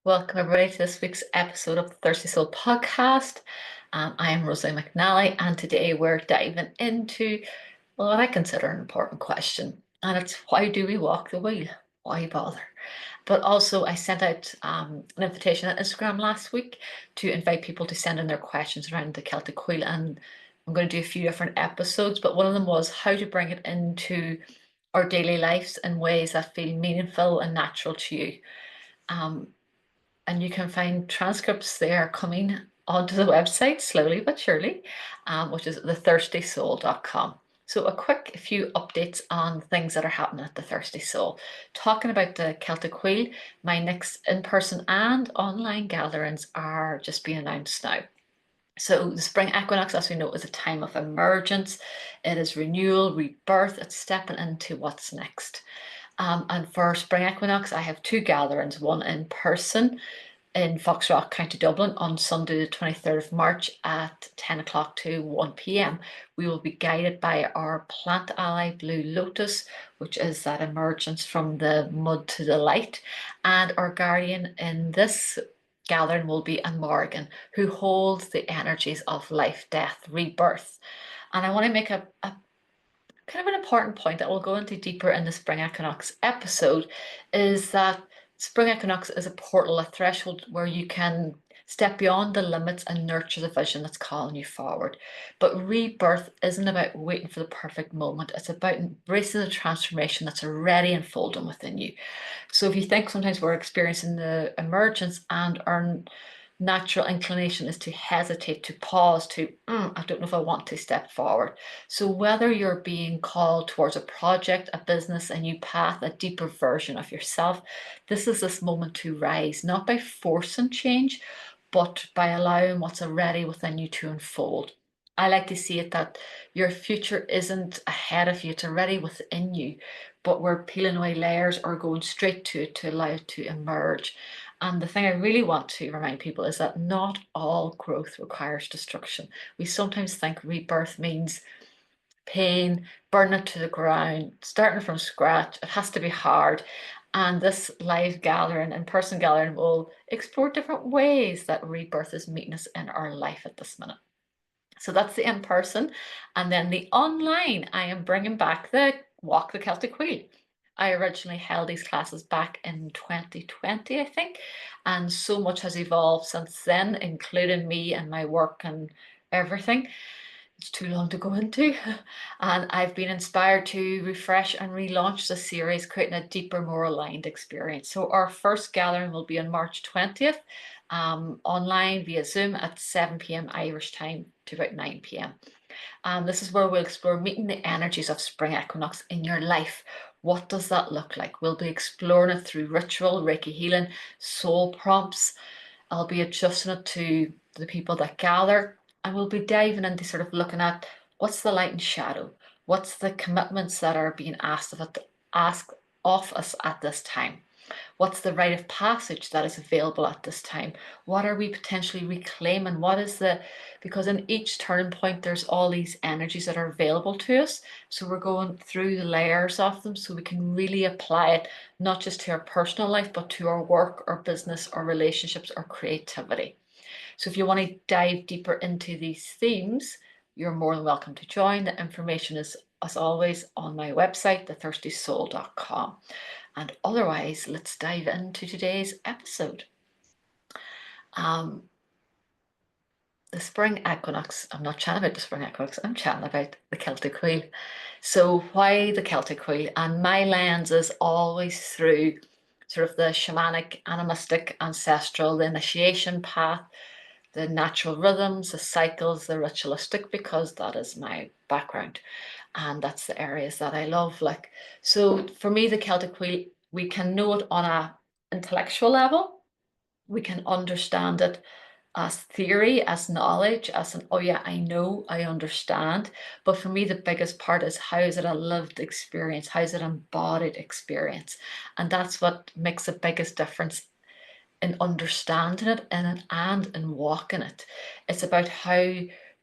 Welcome everybody to this week's episode of the Thirsty Soul podcast. I am Roseleen McNally, and today we're diving into what I consider an important question, and it's why do we walk the wheel? Why bother? But also, I sent out an invitation on Instagram last week to invite people to send in their questions around the Celtic wheel, and I'm going to do a few different episodes. But one of them was how to bring it into our daily lives in ways that feel meaningful and natural to you. And you can find transcripts there coming onto the website slowly but surely, which is thethirstysoul.com. So a quick few updates on things that are happening at the Thirsty Soul. Talking about the Celtic Wheel, my next in-person and online gatherings are just being announced now. So the spring equinox, as we know, is a time of emergence. It is renewal, rebirth. It's stepping into what's next. And for spring equinox, I have two gatherings, one in person in Foxrock, County Dublin on Sunday the 23rd of March at 10 o'clock to 1 p.m. We will be guided by our plant ally Blue Lotus, which is that emergence from the mud to the light. And our guardian in this gathering will be Anne Morgan, who holds the energies of life, death, rebirth. And I want to make a kind of an important point that we'll go into deeper in the spring equinox episode is that spring equinox is a portal, a threshold where you can step beyond the limits and nurture the vision that's calling you forward. But rebirth isn't about waiting for the perfect moment. It's about embracing the transformation that's already unfolding within you. So if you think sometimes we're experiencing the emergence and our natural inclination is to hesitate, to pause, I don't know if I want to step forward. So whether you're being called towards a project, a business, a new path, a deeper version of yourself, this is this moment to rise, not by forcing change, but by allowing what's already within you to unfold. I like to see it that your future isn't ahead of you, it's already within you, but we're peeling away layers or going straight to it to allow it to emerge. And the thing I really want to remind people is that not all growth requires destruction. We sometimes think rebirth means pain, burning it to the ground, starting from scratch. It has to be hard. And this live gathering, in-person gathering, will explore different ways that rebirth is meeting us in our life at this minute. So that's the in-person. And then the online, I am bringing back the Walk the Celtic Wheel. I originally held these classes back in 2020, I think, and so much has evolved since then, including me and my work and everything. It's too long to go into. And I've been inspired to refresh and relaunch the series, creating a deeper, more aligned experience. So our first gathering will be on March 20th, online via Zoom at 7 p.m. Irish time to about 9 p.m. This is where we'll explore meeting the energies of spring equinox in your life. What does that look like? We'll be exploring it through ritual, Reiki healing, soul prompts. I'll be adjusting it to the people that gather, and we'll be diving into sort of looking at what's the light and shadow, what's the commitments that are being asked of us at this time. What's the rite of passage that is available at this time? What are we potentially reclaiming? Because in each turning point, there's all these energies that are available to us. So we're going through the layers of them so we can really apply it, not just to our personal life, but to our work, our business, our relationships, our creativity. So if you want to dive deeper into these themes, you're more than welcome to join. The information is, as always, on my website, thethirstysoul.com. And otherwise, let's dive into today's episode. The spring equinox, I'm not chatting about the spring equinox, I'm chatting about the Celtic wheel. So why the Celtic wheel? And my lens is always through sort of the shamanic, animistic, ancestral, the initiation path, the natural rhythms, the cycles, the ritualistic, because that is my background. And that's the areas that I love. So for me, the Celtic wheel, we can know it on a intellectual level. We can understand it as theory, as knowledge, as an, oh yeah, I know, I understand. But for me, the biggest part is how is it a lived experience? How is it an embodied experience? And that's what makes the biggest difference in understanding it and in walking it. It's about how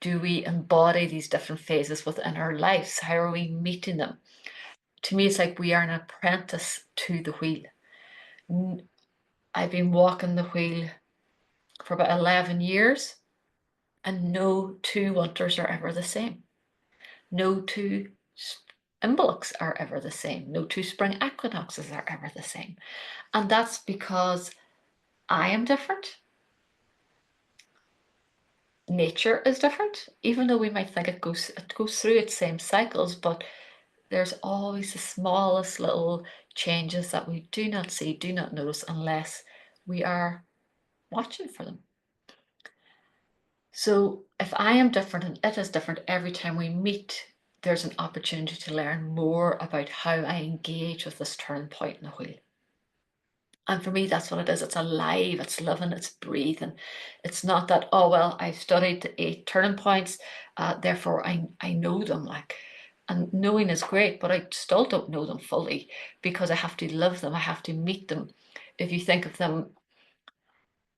do we embody these different phases within our lives? How are we meeting them? To me, it's like we are an apprentice to the wheel. I've been walking the wheel for about 11 years, and no two winters are ever the same. No two Imbolcs are ever the same. No two spring equinoxes are ever the same. And that's because I am different. Nature is different, even though we might think it goes through its same cycles, but there's always the smallest little changes that we do not see, do not notice, unless we are watching for them. So if I am different and it is different, every time we meet, there's an opportunity to learn more about how I engage with this turning point in the wheel. And for me, that's what it is. It's alive, it's living, it's breathing. It's not that, oh, well, I've studied the 8 turning points, therefore I know them. And knowing is great, but I still don't know them fully because I have to live them, I have to meet them. If you think of them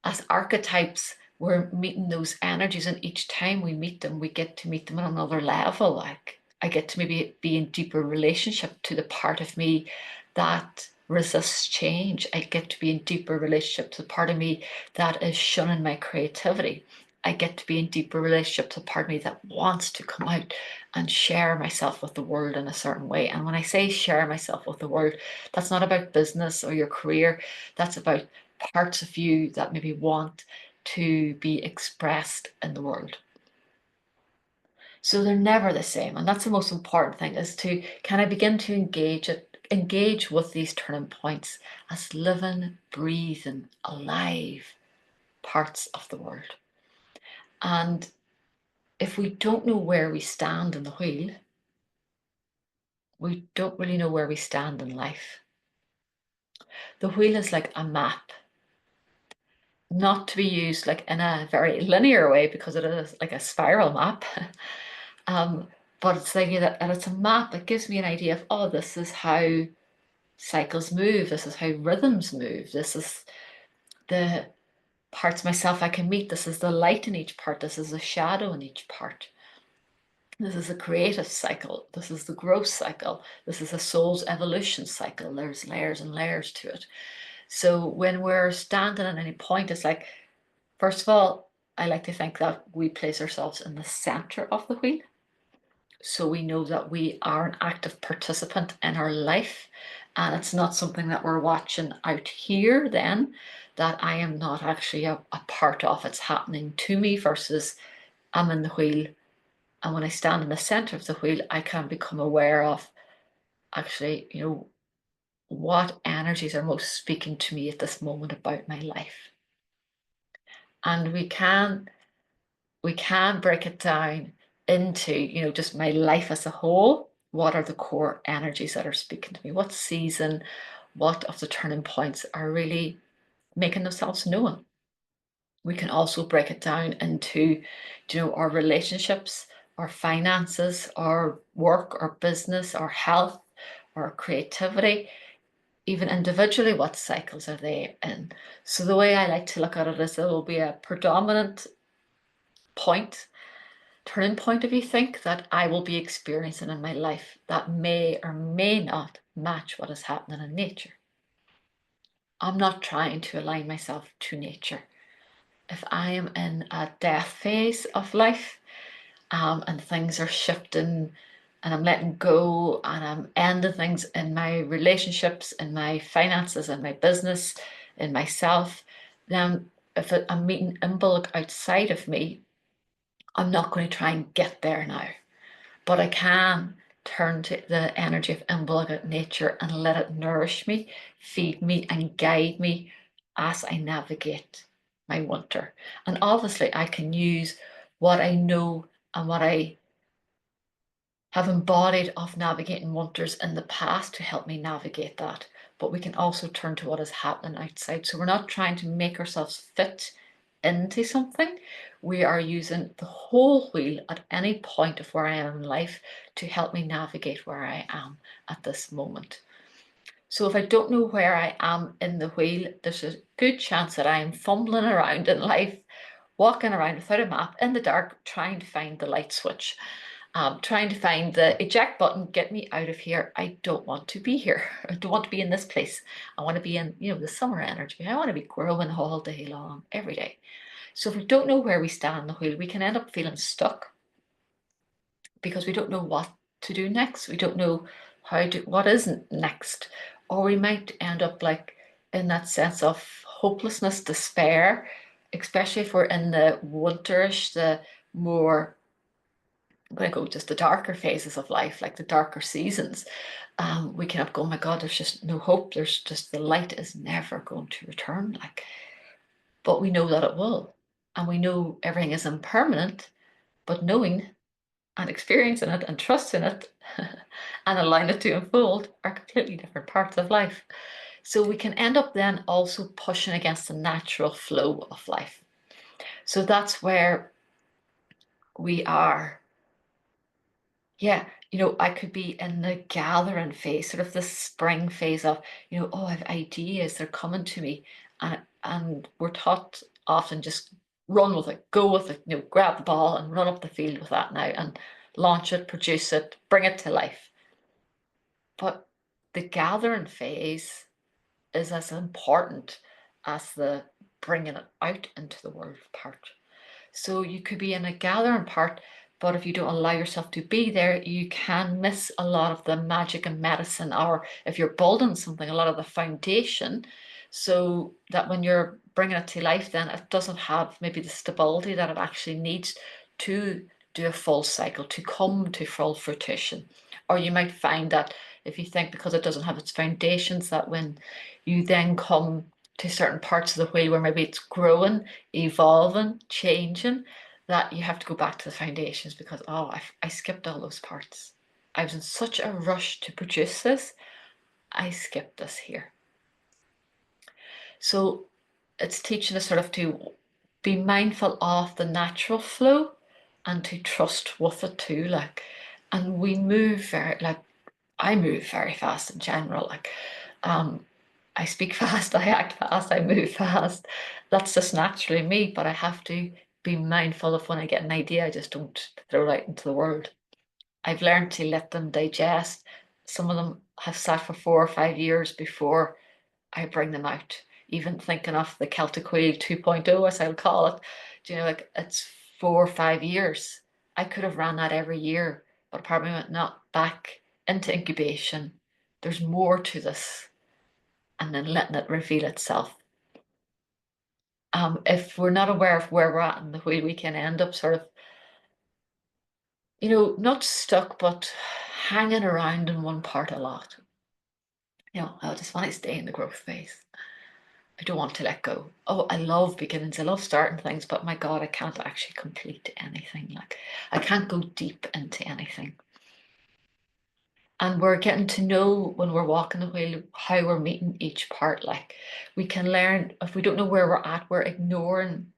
as archetypes, we're meeting those energies, and each time we meet them, we get to meet them on another level. Like I get to maybe be in deeper relationship to the part of me that resists change. I get to be in deeper relationship to the part of me that is shunning my creativity. I get to be in deeper relationship to the part of me that wants to come out and share myself with the world in a certain way. And when I say share myself with the world, that's not about business or your career. That's about parts of you that maybe want to be expressed in the world. So they're never the same. And that's the most important thing, is to kind of begin to engage with these turning points as living, breathing, alive parts of the world. And if we don't know where we stand in the wheel, we don't really know where we stand in life. The wheel is like a map, not to be used like in a very linear way, because it is like a spiral map. But it's like that, and it's a map that gives me an idea of, oh, this is how cycles move, this is how rhythms move, this is the parts of myself I can meet, this is the light in each part, this is the shadow in each part. This is a creative cycle, this is the growth cycle, this is a soul's evolution cycle. There's layers and layers to it. So when we're standing at any point, it's like, first of all, I like to think that we place ourselves in the center of the wheel. So we know that we are an active participant in our life, and it's not something that we're watching out here then, that I am not actually a part of. It's happening to me, versus I'm in the wheel. And when I stand in the center of the wheel, I can become aware of actually, what energies are most speaking to me at this moment about my life. And we can break it down into, just my life as a whole. What are the core energies that are speaking to me? What season, what of the turning points are really making themselves known? We can also break it down into, our relationships, our finances, our work, our business, our health, our creativity. Even individually, what cycles are they in? So the way I like to look at it is there will be a predominant turning point, if you think, that I will be experiencing in my life that may or may not match what is happening in nature. I'm not trying to align myself to nature. If I am in a death phase of life, and things are shifting, and I'm letting go, and I'm ending things in my relationships, in my finances, in my business, in myself, then if I'm meeting Imbolc outside of me, I'm not going to try and get there now. But I can turn to the energy of embodied nature and let it nourish me, feed me, and guide me as I navigate my winter. And obviously, I can use what I know and what I have embodied of navigating winters in the past to help me navigate that. But we can also turn to what is happening outside. So we're not trying to make ourselves fit into something. We are using the whole wheel at any point of where I am in life to help me navigate where I am at this moment. So if I don't know where I am in the wheel, there's a good chance that I am fumbling around in life, walking around without a map in the dark, trying to find the light switch. trying to find the eject button, get me out of here. I don't want to be here. I don't want to be in this place. I want to be in, the summer energy. I want to be growing all day long, every day. So if we don't know where we stand on the wheel, we can end up feeling stuck because we don't know what to do next. We don't know what is next. Or we might end up like in that sense of hopelessness, despair, especially if we're in the winterish, the more, I'm going to go just the darker phases of life, like the darker seasons. We can go, oh my God, there's just no hope. There's just the light is never going to return. But we know that it will. And we know everything is impermanent, but knowing and experiencing it and trusting it and allowing it to unfold are completely different parts of life. So we can end up then also pushing against the natural flow of life. So that's where we are. Yeah, I could be in the gathering phase, sort of the spring phase of, oh, I have ideas, they're coming to me. And we're taught often just run with it, go with it, grab the ball and run up the field with that now and launch it, produce it, bring it to life. But the gathering phase is as important as the bringing it out into the world part. So you could be in a gathering part, but if you don't allow yourself to be there, you can miss a lot of the magic and medicine, or if you're building something, a lot of the foundation, so that when you're bringing it to life, then it doesn't have maybe the stability that it actually needs to do a full cycle, to come to full fruition. Or you might find that if you think because it doesn't have its foundations, that when you then come to certain parts of the wheel where maybe it's growing, evolving, changing, that you have to go back to the foundations because, oh, I skipped all those parts. I was in such a rush to produce this, I skipped this here. So it's teaching us sort of to be mindful of the natural flow and to trust with it too. And we move I move very fast in general. I speak fast, I act fast, I move fast. That's just naturally me, but I have to be mindful of when I get an idea, I just don't throw it out into the world. I've learned to let them digest. Some of them have sat for 4 or 5 years before I bring them out. Even thinking of the Celtic Wheel 2.0, as I'll call it, it's 4 or 5 years. I could have ran that every year, but part of me went not back into incubation. There's more to this, and then letting it reveal itself. If we're not aware of where we're at in the wheel, we can end up sort of, not stuck, but hanging around in one part a lot. I just want to stay in the growth phase. I don't want to let go. Oh, I love beginnings. I love starting things, but my God, I can't actually complete anything. I can't go deep into anything. And we're getting to know when we're walking the wheel how we're meeting each part. We can learn, if we don't know where we're at, we're ignoring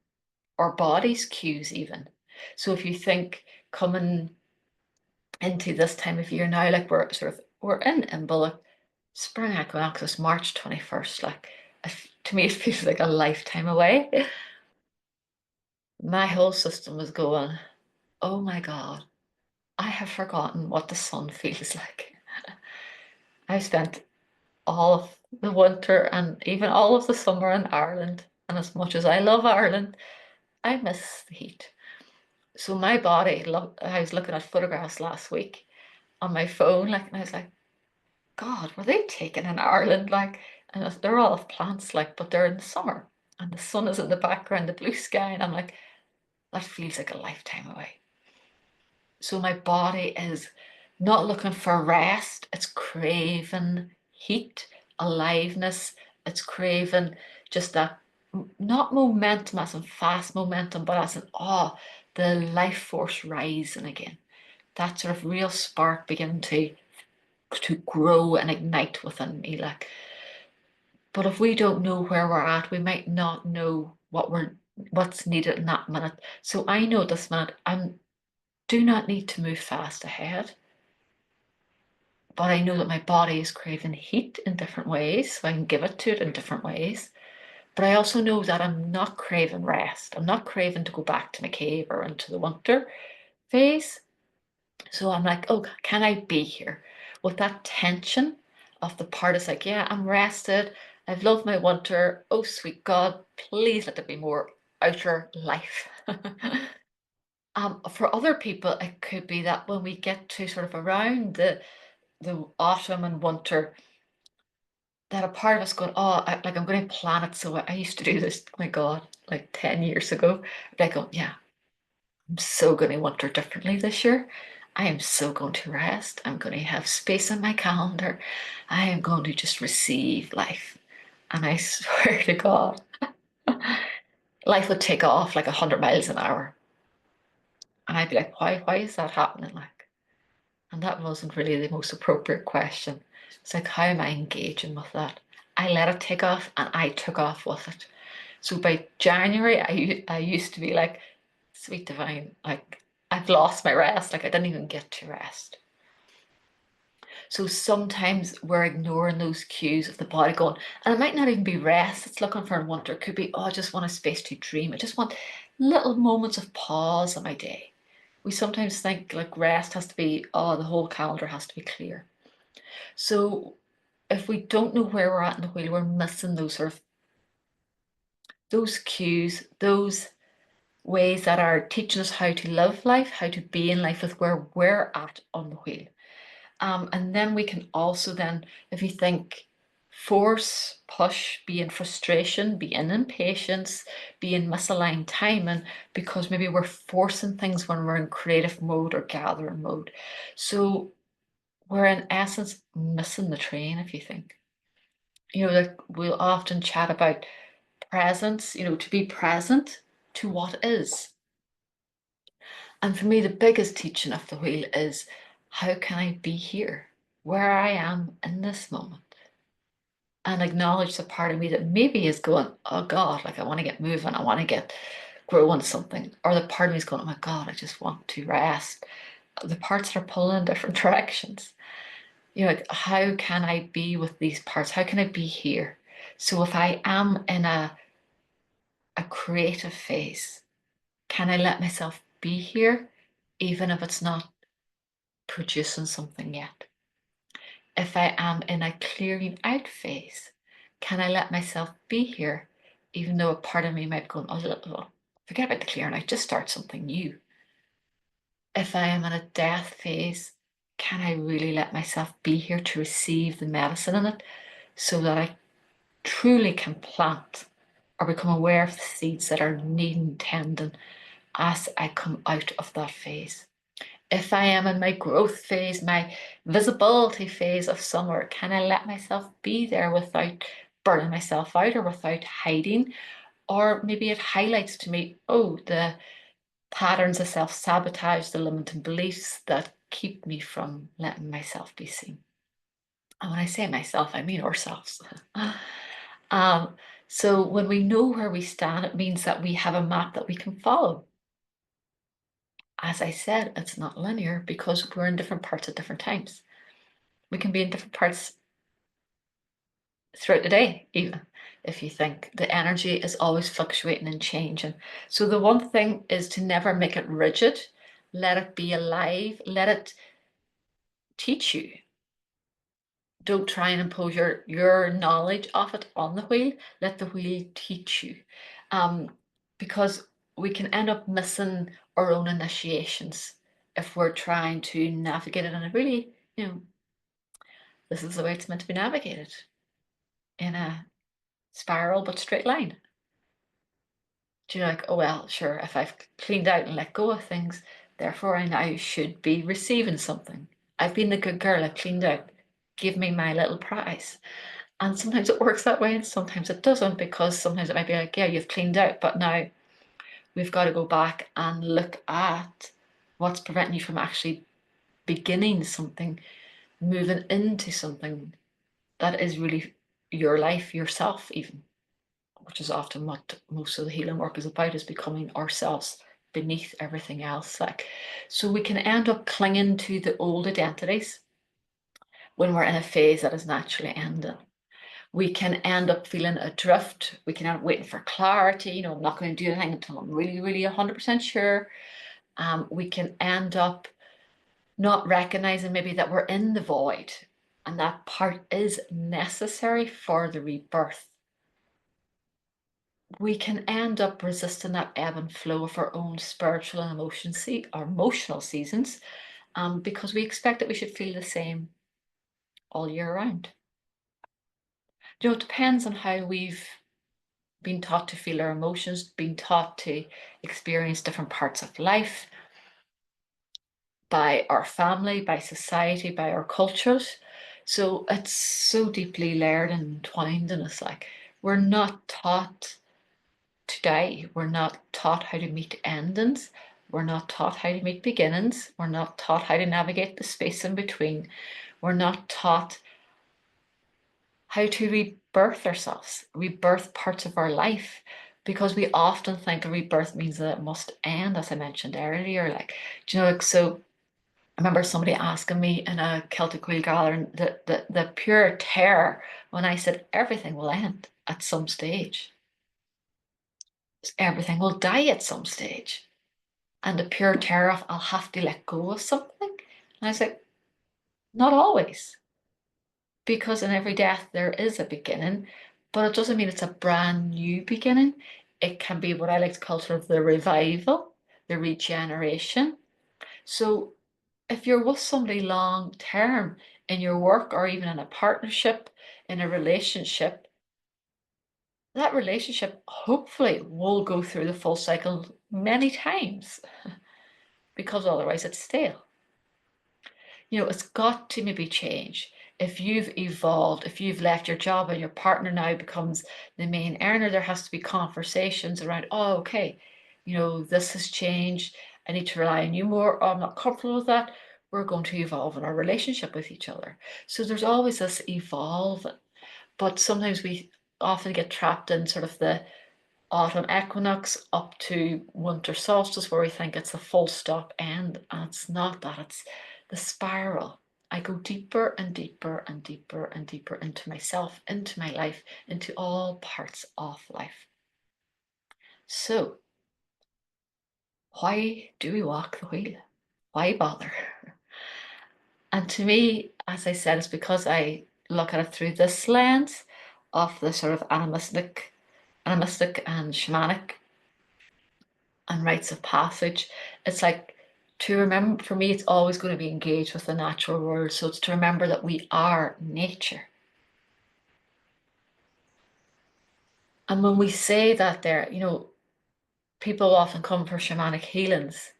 our body's cues even. So if you think coming into this time of year now, we're in Imbolc, spring equinox is March 21st. To me, it feels like a lifetime away. My whole system was going, oh my God, I have forgotten what the sun feels like. I spent all of the winter and even all of the summer in Ireland. And as much as I love Ireland, I miss the heat. So my body, I was looking at photographs last week on my phone, and I was like, God, were they taken in Ireland? And they're all of plants, but they're in the summer, and the sun is in the background, the blue sky, and I'm like, that feels like a lifetime away. So my body is not looking for rest; it's craving heat, aliveness. It's craving just that, not momentum as in fast momentum, but as in, the life force rising again. That sort of real spark beginning to grow and ignite within me. But if we don't know where we're at, we might not know what's needed in that minute. So I know this minute I do not need to move fast ahead. But I know that my body is craving heat in different ways, so I can give it to it in different ways. But I also know that I'm not craving rest. I'm not craving to go back to my cave or into the winter phase. So I'm like, oh, can I be here? With that tension of the part is like, yeah, I'm rested. I've loved my winter. Oh, sweet God, please let there be more outer life. For other people, it could be that when we get to sort of around the autumn and winter, that a part of us going, oh, like I'm going to plan it. So I used to do this, oh my God, like 10 years ago. Like, go, yeah, I'm so going to winter differently this year. I am so going to rest. I'm going to have space on my calendar. I am going to just receive life. And I swear to God, life would take off like 100 miles an hour. And I'd be like, why is that happening? Like, and that wasn't really the most appropriate question. It's like, how am I engaging with that? I let it take off and I took off with it. So by January, I used to be like, sweet divine, like I've lost my rest. Like I didn't even get to rest. So sometimes we're ignoring those cues of the body going, and it might not even be rest. It's looking for a wonder. It could be, oh, I just want a space to dream. I just want little moments of pause in my day. We sometimes think like rest has to be, oh, the whole calendar has to be clear. So if we don't know where we're at in the wheel, we're missing those sort of those cues, those ways that are teaching us how to live life, how to be in life with where we're at on the wheel. And then we can also then, if you think force, push, be in frustration, be in impatience, be in misaligned timing, because maybe we're forcing things when we're in creative mode or gathering mode. So we're in essence missing the train, if you think. Like we'll often chat about presence, to be present to what is. And for me, the biggest teaching of the wheel is how can I be here, where I am in this moment, and acknowledge the part of me that maybe is going, oh God, like I want to get moving, I want to get growing something. Or the part of me is going, oh my God, I just want to rest. The parts that are pulling in different directions. Like how can I be with these parts? How can I be here? So if I am in a creative phase, can I let myself be here, even if it's not producing something yet? If I am in a clearing out phase, can I let myself be here, even though a part of me might go, oh, forget about the clearing out, just start something new. If I am in a death phase, can I really let myself be here to receive the medicine in it so that I truly can plant or become aware of the seeds that are needing tending as I come out of that phase? If I am in my growth phase, my visibility phase of summer, can I let myself be there without burning myself out or without hiding? Or maybe it highlights to me, oh, the patterns of self sabotage, the limiting beliefs that keep me from letting myself be seen. And when I say myself, I mean ourselves. um, so when we know where we stand, it means that we have a map that we can follow. As I said, it's not linear because we're in different parts at different times. We can be in different parts throughout the day, even if you think the energy is always fluctuating and changing. So the one thing is to never make it rigid. Let it be alive. Let it teach you. Don't try and impose your knowledge of it on the wheel. Let the wheel teach you. Um, because we can end up missing our own initiations if we're trying to navigate it in a really, this is the way it's meant to be navigated in a spiral but straight line. Do you like, oh well, sure, if I've cleaned out and let go of things, therefore I now should be receiving something. I've been the good girl, I've cleaned out. Give me my little prize. And sometimes it works that way, and sometimes it doesn't, because sometimes it might be like, yeah, you've cleaned out, but now we've got to go back and look at what's preventing you from actually beginning something, moving into something that is really your life, yourself, even, which is often what most of the healing work is about, is becoming ourselves beneath everything else. Like, so we can end up clinging to the old identities when we're in a phase that is naturally ending. We can end up feeling adrift. We can end up waiting for clarity. I'm not going to do anything until I'm really, really 100% sure. We can end up not recognizing maybe that we're in the void and that part is necessary for the rebirth, we can end up resisting that ebb and flow of our own spiritual and emotional seasons, because we expect that we should feel the same all year round. It depends on how we've been taught to feel our emotions, been taught to experience different parts of life by our family, by society, by our cultures. So it's so deeply layered and entwined in us. Like, we're not taught to die. We're not taught how to meet endings. We're not taught how to meet beginnings. We're not taught how to navigate the space in between. We're not taught how to rebirth ourselves, rebirth parts of our life, because we often think a rebirth means that it must end, as I mentioned earlier. Like, so I remember somebody asking me in a Celtic Wheel gathering the pure terror when I said everything will end at some stage. Everything will die at some stage. And the pure terror of I'll have to let go of something. And I was like, not always. Because in every death there is a beginning, but it doesn't mean it's a brand new beginning. It can be what I like to call sort of the revival, the regeneration. So if you're with somebody long term in your work or even in a partnership, in a relationship, that relationship hopefully will go through the full cycle many times, because otherwise it's stale. It's got to maybe change. If you've evolved, if you've left your job and your partner now becomes the main earner, there has to be conversations around, oh, okay, this has changed. I need to rely on you more. Oh, I'm not comfortable with that. We're going to evolve in our relationship with each other. So there's always this evolving. But sometimes we often get trapped in sort of the autumn equinox up to winter solstice, where we think it's a full stop end, and it's not that. It's the spiral. I go deeper and deeper and deeper and deeper into myself, into my life, into all parts of life. So why do we walk the wheel? Why bother? And to me, as I said, it's because I look at it through this lens of the sort of animistic and shamanic and rites of passage. It's like, to remember, for me, it's always going to be engaged with the natural world. So it's to remember that we are nature. And when we say that there, people often come for shamanic healings.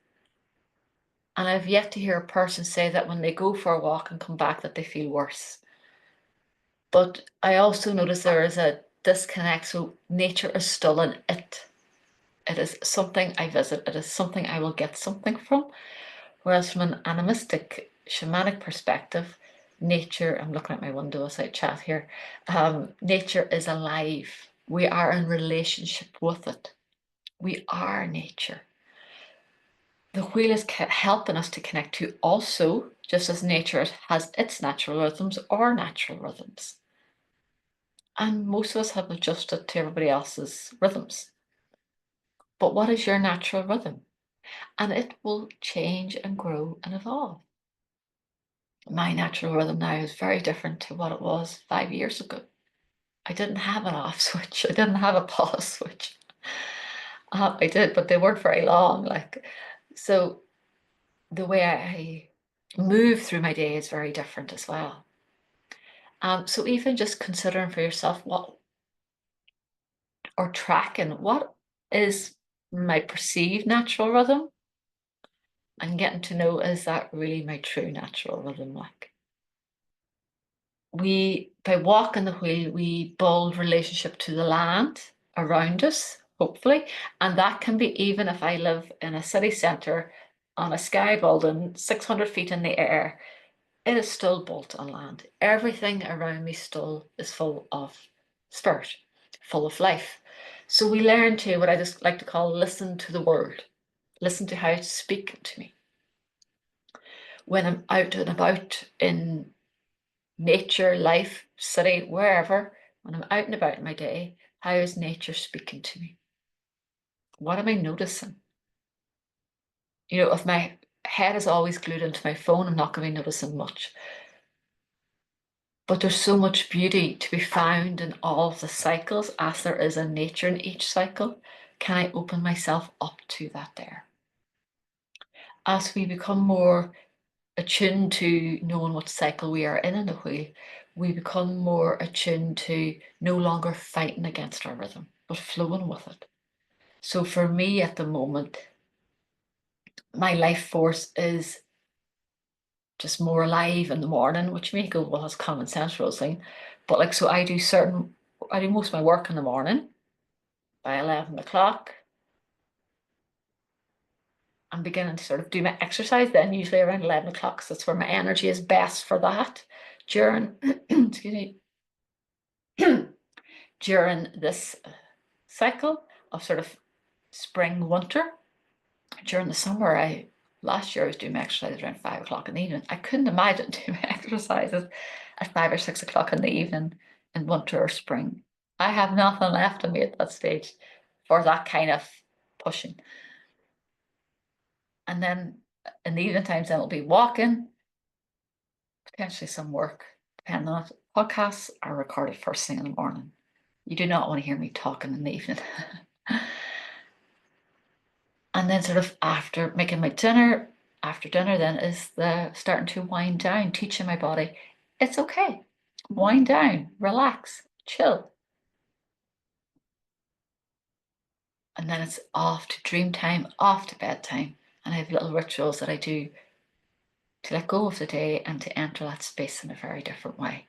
And I've yet to hear a person say that when they go for a walk and come back that they feel worse. But I also notice there is a disconnect. So nature is still an it. It is something I visit. It is something I will get something from. Whereas from an animistic, shamanic perspective, nature, I'm looking at my window as I chat here, nature is alive. We are in relationship with it. We are nature. The wheel is helping us to connect to also, just as nature has its natural rhythms, our natural rhythms. And most of us have adjusted to everybody else's rhythms. But what is your natural rhythm? And it will change and grow and evolve. My natural rhythm now is very different to what it was 5 years ago. I didn't have an off switch. I didn't have a pause switch. I did, but they weren't very long. So the way I move through my day is very different as well. So even just considering for yourself or tracking what is my perceived natural rhythm, and getting to know, is that really my true natural rhythm? By walking the wheel, we build relationship to the land around us, hopefully. And that can be even if I live in a city centre on a sky building 600 feet in the air, it is still built on land. Everything around me still is full of spirit, full of life. So we learn to, what I just like to call, listen to the world, listen to how it's speaking to me. When I'm out and about in nature, life, city, wherever, when I'm out and about in my day, how is nature speaking to me? What am I noticing? If my head is always glued into my phone. I'm not going to be noticing much. But there's so much beauty to be found in all of the cycles as there is in nature in each cycle. Can I open myself up to that there? As we become more attuned to knowing what cycle we are in the wheel, we become more attuned to no longer fighting against our rhythm, but flowing with it. So for me at the moment, my life force is just more alive in the morning, which may go, well, that's common sense, Roseleen. But like, so I do most of my work in the morning by 11 o'clock. I'm beginning to sort of do my exercise then, usually around 11 o'clock, because that's where my energy is best for that during, excuse me, during this cycle of sort of spring, winter. During the summer, last year I was doing my exercise around 5 o'clock in the evening. I couldn't imagine doing my exercises at 5 or 6 o'clock in the evening in winter or spring. I have nothing left in me at that stage for that kind of pushing. And then in the evening times, then it'll be walking, potentially some work, depending on it. Podcasts are recorded first thing in the morning. You do not want to hear me talking in the evening. And then sort of after making my dinner, after dinner then is the starting to wind down, teaching my body, it's okay. Wind down, relax, chill. And then it's off to dream time, off to bedtime. And I have little rituals that I do to let go of the day and to enter that space in a very different way.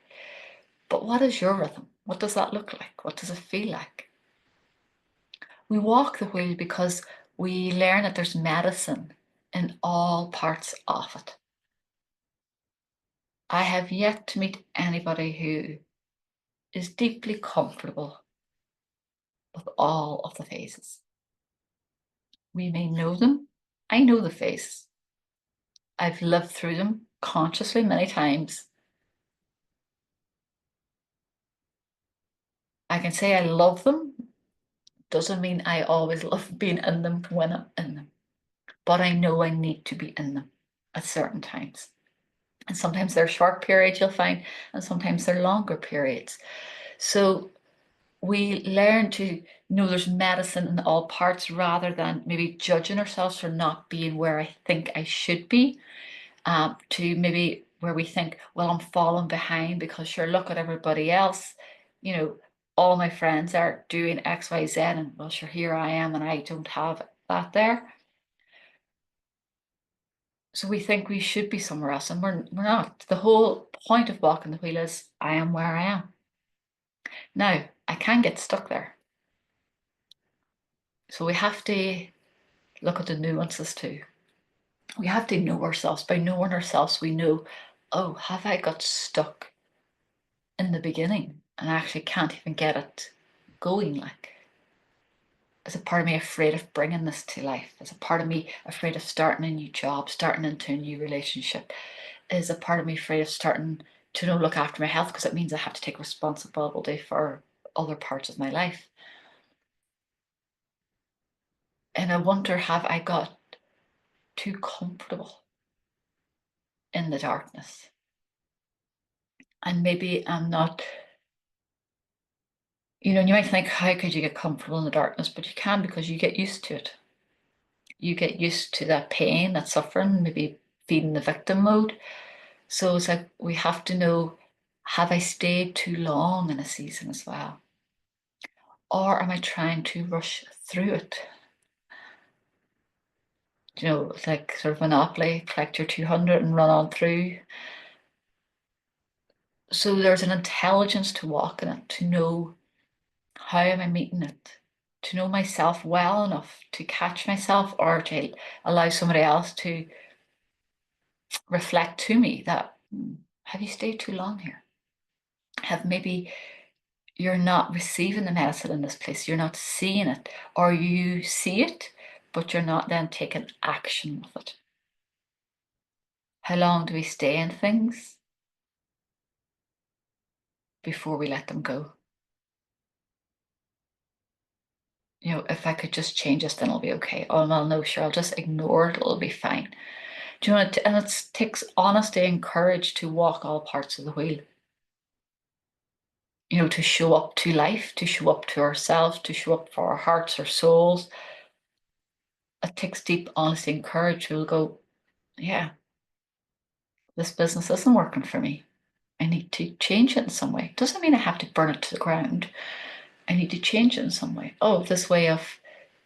But what is your rhythm? What does that look like? What does it feel like? We walk the wheel because we learn that there's medicine in all parts of it. I have yet to meet anybody who is deeply comfortable with all of the phases. We may know them. I know the phases. I've lived through them consciously many times. I can say I love them. Doesn't mean I always love being in them when I'm in them. But I know I need to be in them at certain times. And sometimes they're short periods, you'll find, and sometimes they're longer periods. So we learn to know there's medicine in all parts rather than maybe judging ourselves for not being where I think I should be, to maybe where we think, well, I'm falling behind because sure, look at everybody else. All my friends are doing X, Y, Z, and well, sure, here I am and I don't have that there. So we think we should be somewhere else, and we're not. The whole point of walking the wheel is I am where I am. Now, I can get stuck there. So we have to look at the nuances too. We have to know ourselves. By knowing ourselves, we know, oh, have I got stuck in the beginning and I actually can't even get it going? Like, is a part of me afraid of bringing this to life? Is a part of me afraid of starting a new job, starting into a new relationship? Is a part of me afraid of starting to look after my health because it means I have to take responsibility for other parts of my life? And I wonder, have I got too comfortable in the darkness? And maybe I'm not, and you might think, how could you get comfortable in the darkness? But you can, because you get used to it. You get used to that pain, that suffering, maybe feeding the victim mode. So it's like we have to know, have I stayed too long in a season as well? Or am I trying to rush through it? It's like sort of Monopoly, collect your 200 and run on through. So there's an intelligence to walking it, to know how am I meeting it, to know myself well enough to catch myself or to allow somebody else to reflect to me that, have you stayed too long here? Have maybe you're not receiving the medicine in this place, you're not seeing it, or you see it, but you're not then taking action with it. How long do we stay in things before we let them go? If I could just change this, then it'll be okay. Oh, well, no, sure, I'll just ignore it, it'll be fine. Do you know, and it takes honesty and courage to walk all parts of the wheel. You know, to show up to life, to show up to ourselves, to show up for our hearts or souls. It takes deep honesty and courage. We'll go, yeah, this business isn't working for me. I need to change it in some way. Doesn't mean I have to burn it to the ground. I need to change it in some way. Oh, this way of,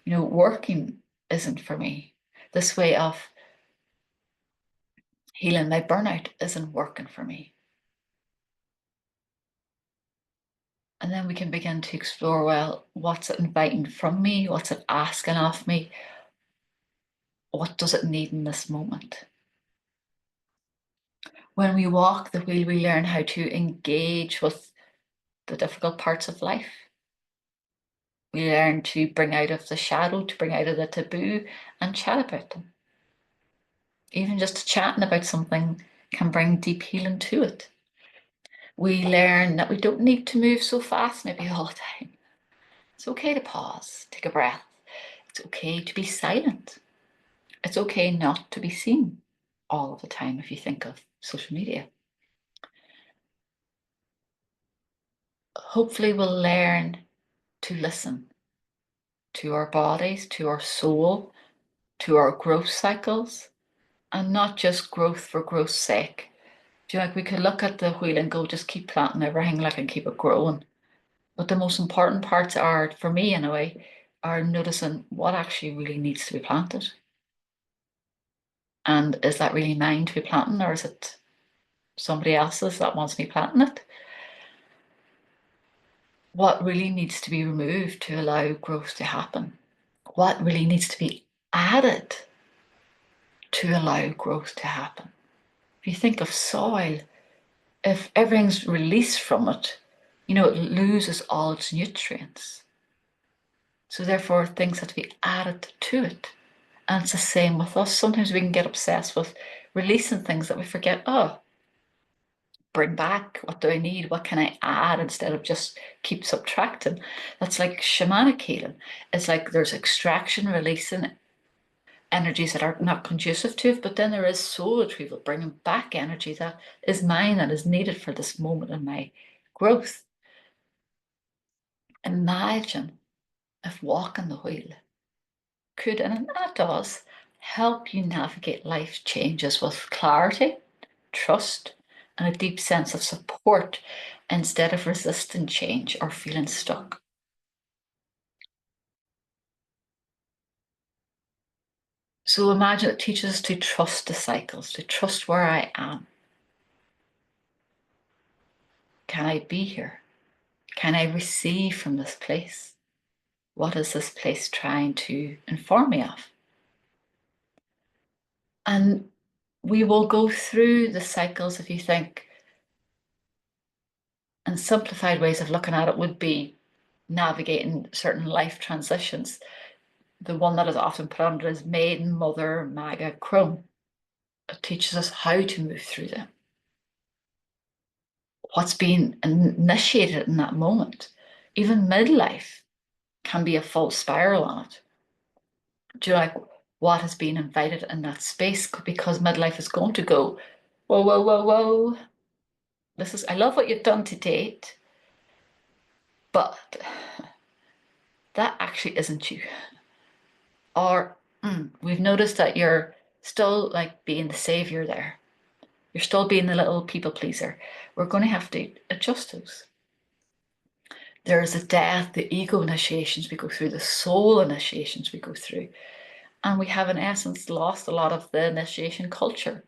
working isn't for me. This way of healing my burnout isn't working for me. And then we can begin to explore, well, what's it inviting from me? What's it asking of me? What does it need in this moment? When we walk the wheel, we learn how to engage with the difficult parts of life. We learn to bring out of the shadow, to bring out of the taboo and chat about them. Even just chatting about something can bring deep healing to it. We learn that we don't need to move so fast maybe all the time. It's okay to pause, take a breath. It's okay to be silent. It's okay not to be seen all of the time if you think of social media. Hopefully we'll learn to listen to our bodies, to our soul, to our growth cycles, and not just growth for growth's sake. Do you like we could look at the wheel and go, just keep planting everything like and keep it growing. But the most important parts are, for me anyway, are noticing what actually really needs to be planted. And is that really mine to be planting, or is it somebody else's that wants me planting it? What really needs to be removed to allow growth to happen? What really needs to be added to allow growth to happen? If you think of soil, if everything's released from it, it loses all its nutrients. So therefore, things have to be added to it. And it's the same with us. Sometimes we can get obsessed with releasing things that we forget, bring back, what do I need? What can I add instead of just keep subtracting? That's like shamanic healing. It's like there's extraction, releasing energies that are not conducive to it, but then there is soul retrieval, bringing back energy that is mine, that is needed for this moment in my growth. Imagine if walking the wheel could, and that does, help you navigate life changes with clarity, trust, and a deep sense of support instead of resisting change or feeling stuck. So imagine it teaches us to trust the cycles, to trust where I am. Can I be here? Can I receive from this place? What is this place trying to inform me of? And we will go through the cycles, if you think, and simplified ways of looking at it would be navigating certain life transitions. The one that is often put under is maiden, mother, maga, crone. It teaches us how to move through them. What's being initiated in that moment. Even midlife can be a full spiral on it. Do you like what has been invited in that space? Because midlife is going to go, whoa, whoa, whoa, whoa. I love what you've done to date, but that actually isn't you. Or we've noticed that you're still like being the savior there. You're still being the little people pleaser. We're going to have to adjust those. There's a death, the ego initiations we go through, the soul initiations we go through. And we have, in essence, lost a lot of the initiation culture.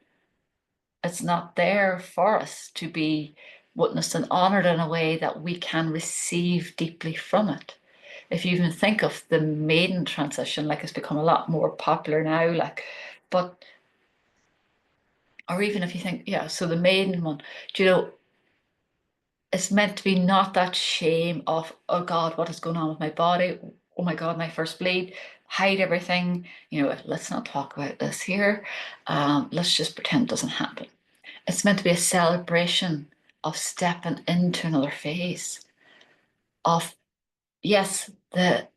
It's not there for us to be witnessed and honored in a way that we can receive deeply from it. If you even think of the maiden transition, like it's become a lot more popular now, or even if you think, so the maiden one, it's meant to be not that shame of, oh God, what is going on with my body? Oh my God, my first bleed, hide everything. Let's not talk about this here. Let's just pretend it doesn't happen. It's meant to be a celebration of stepping into another phase of, yes, the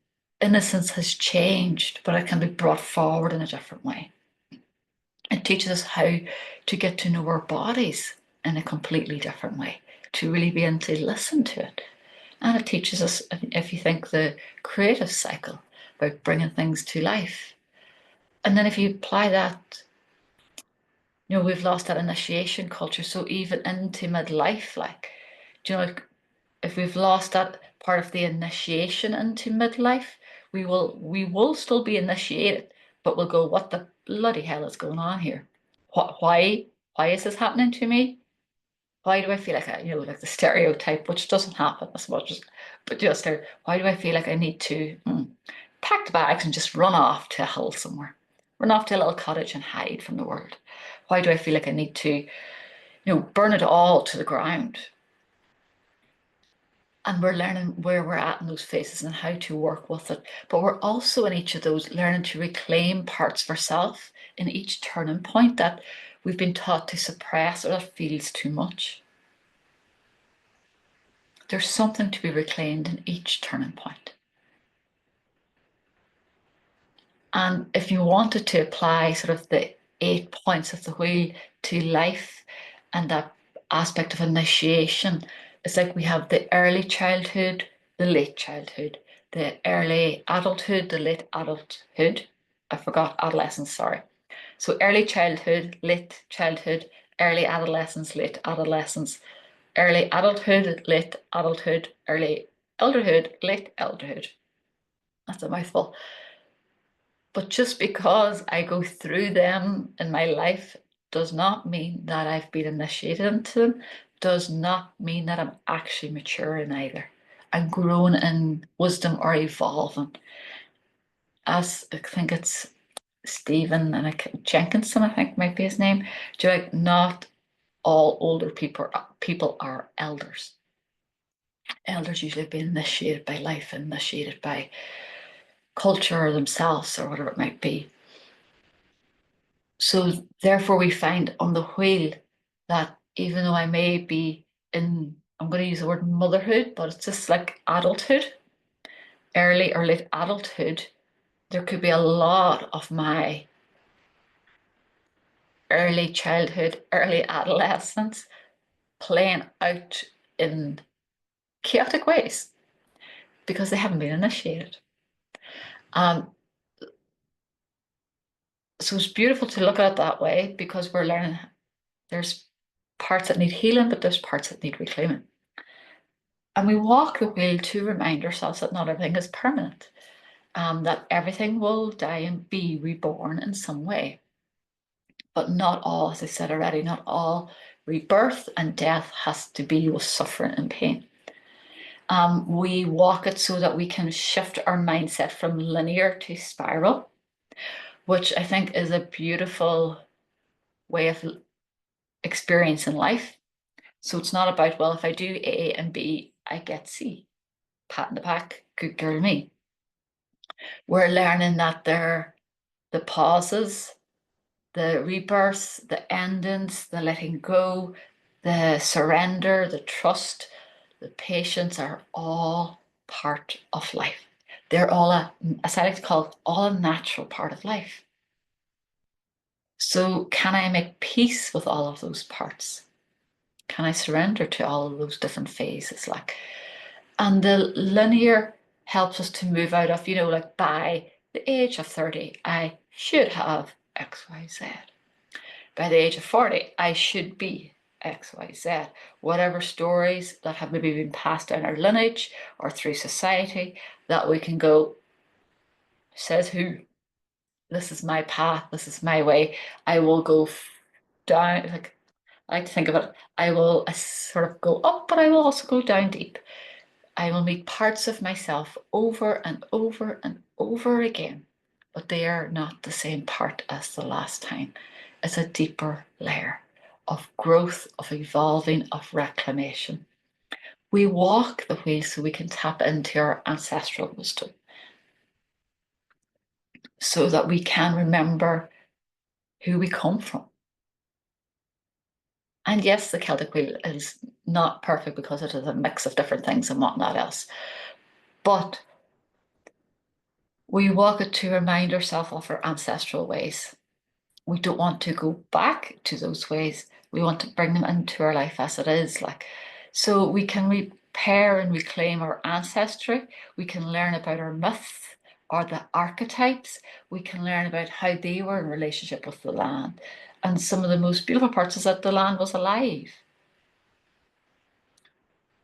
innocence has changed, but it can be brought forward in a different way. It teaches us how to get to know our bodies in a completely different way, to really be able to listen to it. And it teaches us, if you think, the creative cycle about bringing things to life. And then if you apply that, we've lost that initiation culture. So even into midlife, like, if we've lost that part of the initiation into midlife, we will still be initiated, but we'll go, what the bloody hell is going on here? Why is this happening to me? Why do I feel like like the stereotype, which doesn't happen as much as, but just why do I feel like I need to pack the bags and just run off to a hill somewhere, run off to a little cottage and hide from the world? Why do I feel like I need to, burn it all to the ground? And we're learning where we're at in those phases and how to work with it. But we're also in each of those learning to reclaim parts of ourselves in each turning point that we've been taught to suppress or that feels too much. There's something to be reclaimed in each turning point. And if you wanted to apply sort of the 8 points of the wheel to life and that aspect of initiation, it's like we have the early childhood, the late childhood, the early adulthood, the late adulthood. I forgot adolescence, sorry. So early childhood, late childhood, early adolescence, late adolescence, early adulthood, late adulthood, early elderhood, late elderhood. That's a mouthful. But just because I go through them in my life does not mean that I've been initiated into them, does not mean that I'm actually mature in either. I'm grown in wisdom or evolving. As I think it's Stephen and Jenkinson, I think might be his name. Not all older people are elders. Elders usually have been initiated by life, initiated by culture or themselves or whatever it might be. So therefore we find on the wheel that even though I may be I'm going to use the word motherhood, but it's just like adulthood, early or late adulthood, there could be a lot of my early childhood, early adolescence playing out in chaotic ways because they haven't been initiated. So it's beautiful to look at it that way because we're learning there's parts that need healing, but there's parts that need reclaiming. And we walk the wheel to remind ourselves that not everything is permanent, that everything will die and be reborn in some way. But not all, as I said already, not all rebirth and death has to be with suffering and pain. We walk it so that we can shift our mindset from linear to spiral, which I think is a beautiful way of experiencing life. So it's not about, well, if I do A and B, I get C. Pat in the back, good girl me. We're learning that the pauses, the rebirths, the endings, the letting go, the surrender, the trust, the patience are all part of life. They're all as I like to call it, all a natural part of life. So can I make peace with all of those parts? Can I surrender to all of those different phases? And the linear helps us to move out of, like by the age of 30, I should have X, Y, Z. By the age of 40, I should be X, Y, Z. Whatever stories that have maybe been passed down our lineage or through society, that we can go, says who? This is my path. This is my way. I will go down. Like I like to think of it. I will sort of go up, but I will also go down deep. I will meet parts of myself over and over and over again, but they are not the same part as the last time. It's a deeper layer of growth, of evolving, of reclamation. We walk the wheel so we can tap into our ancestral wisdom so that we can remember who we come from. And yes, the Celtic wheel is not perfect because it is a mix of different things and whatnot else. But we walk it to remind ourselves of our ancestral ways. we don't want to go back to those ways. We want to bring them into our life as it is, like, so we can repair and reclaim our ancestry. We can learn about our myths or the archetypes. We can learn about how they were in relationship with the land. And some of the most beautiful parts is that the land was alive.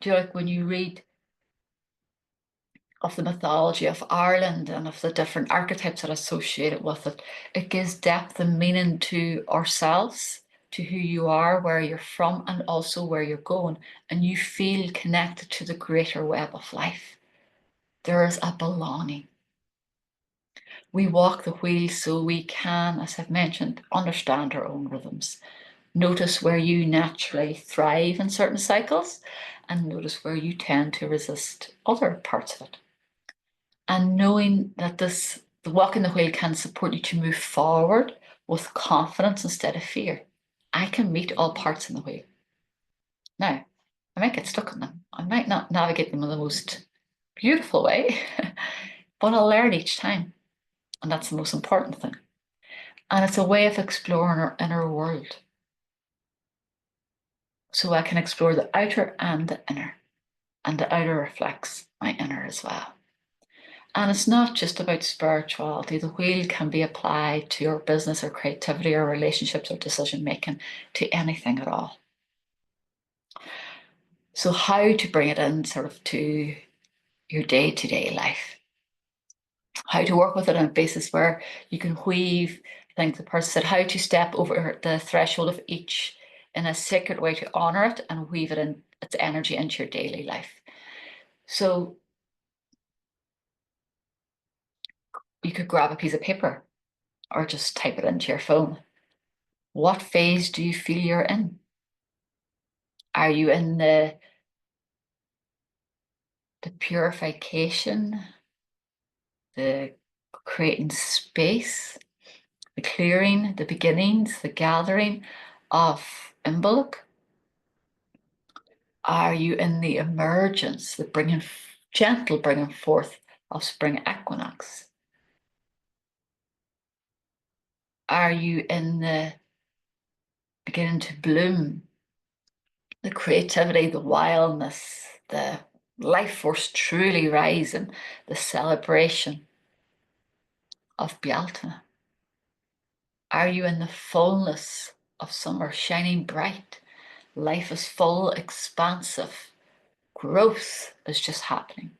Do you like when you read of the mythology of Ireland and of the different archetypes that are associated with it? It gives depth and meaning to ourselves, to who you are, where you're from, and also where you're going. And you feel connected to the greater web of life. There is a belonging. We walk the wheel so we can, as I've mentioned, understand our own rhythms. Notice where you naturally thrive in certain cycles, and notice where you tend to resist other parts of it. And knowing that the walk in the wheel can support you to move forward with confidence instead of fear. I can meet all parts in the wheel. Now, I might get stuck in them. I might not navigate them in the most beautiful way, but I'll learn each time. And that's the most important thing. And it's a way of exploring our inner world. So I can explore the outer and the inner. And the outer reflects my inner as well. And it's not just about spirituality. The wheel can be applied to your business or creativity or relationships or decision making, to anything at all. So, how to bring it in sort of to your day-to-day life? How to work with it on a basis where you can weave things. The person said how to step over the threshold of each in a sacred way to honor it and weave it in its energy into your daily life. So you could grab a piece of paper or just type it into your phone. What phase do you feel you're in? Are you in the purification, the creating space, the clearing, the beginnings, the gathering of Imbolc? Are you in the emergence, the gentle bringing forth of spring equinox? Are you in the beginning to bloom, the creativity, the wildness, the life force truly rising, the celebration of Bealtaine? Are you in the fullness of summer, shining bright? Life is full, expansive. Growth is just happening.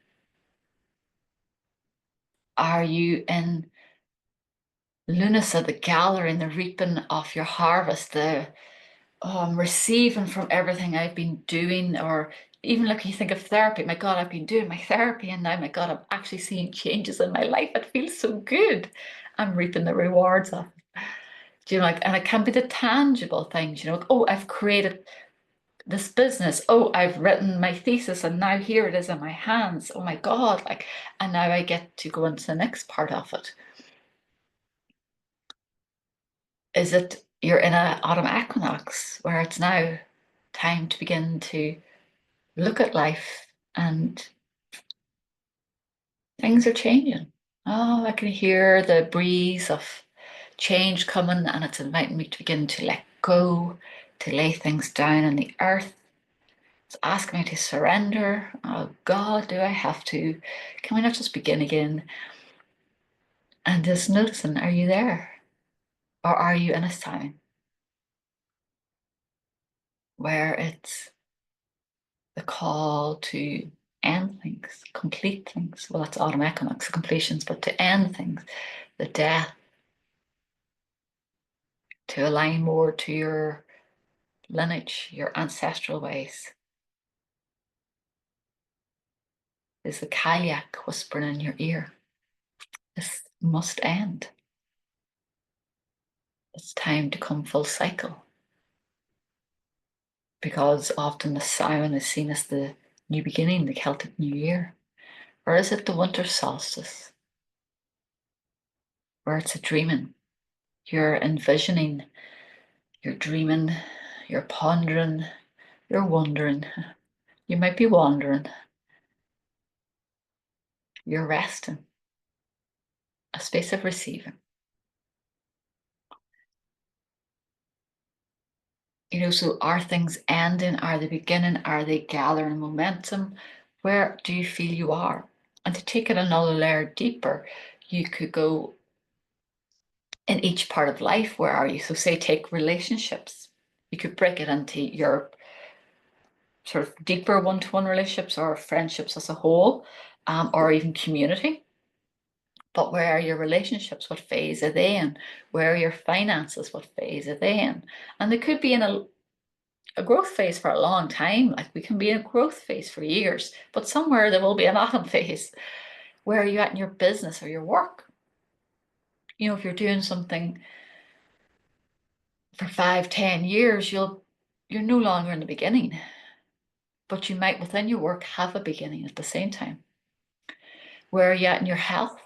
Are you in Lunasa, the gathering, the reaping of your harvest, the I'm receiving from everything I've been doing? Or even like you think of therapy, my God, I've been doing my therapy and now, my God, I'm actually seeing changes in my life. It feels so good. I'm reaping the rewards of it. Do you know, like, and it can be the tangible things, like, oh, I've created this business. Oh, I've written my thesis and now here it is in my hands. Oh my God, like, and now I get to go into the next part of it. Is it you're in an autumn equinox where it's now time to begin to look at life and things are changing? Oh, I can hear the breeze of change coming and it's inviting me to begin to let go, to lay things down in the earth. It's asking me to surrender. Oh God, do I have to? Can we not just begin again? And just noticing, are you there? Or are you in a time where it's the call to end things, complete things? Well, that's autumn equinox, the completions, but to end things, the death, to align more to your lineage, your ancestral ways. Is the kayak whispering in your ear? This must end. It's time to come full cycle. Because often the Samhain is seen as the new beginning, the Celtic New Year. Or is it the winter solstice, where it's a dreaming? You're envisioning, you're dreaming, you're pondering, you're wondering. You might be wandering. You're resting, a space of receiving. So are things ending? Are they beginning? Are they gathering momentum? Where do you feel you are? And to take it another layer deeper, you could go in each part of life. Where are you? So say take relationships. You could break it into your sort of deeper one-to-one relationships or friendships as a whole, or even community. But where are your relationships? What phase are they in? Where are your finances? What phase are they in? And they could be in a growth phase for a long time. Like we can be in a growth phase for years, but somewhere there will be an autumn phase. Where are you at in your business or your work? If you're doing something for 5, 10 years, you're no longer in the beginning, but you might within your work have a beginning at the same time. Where are you at in your health?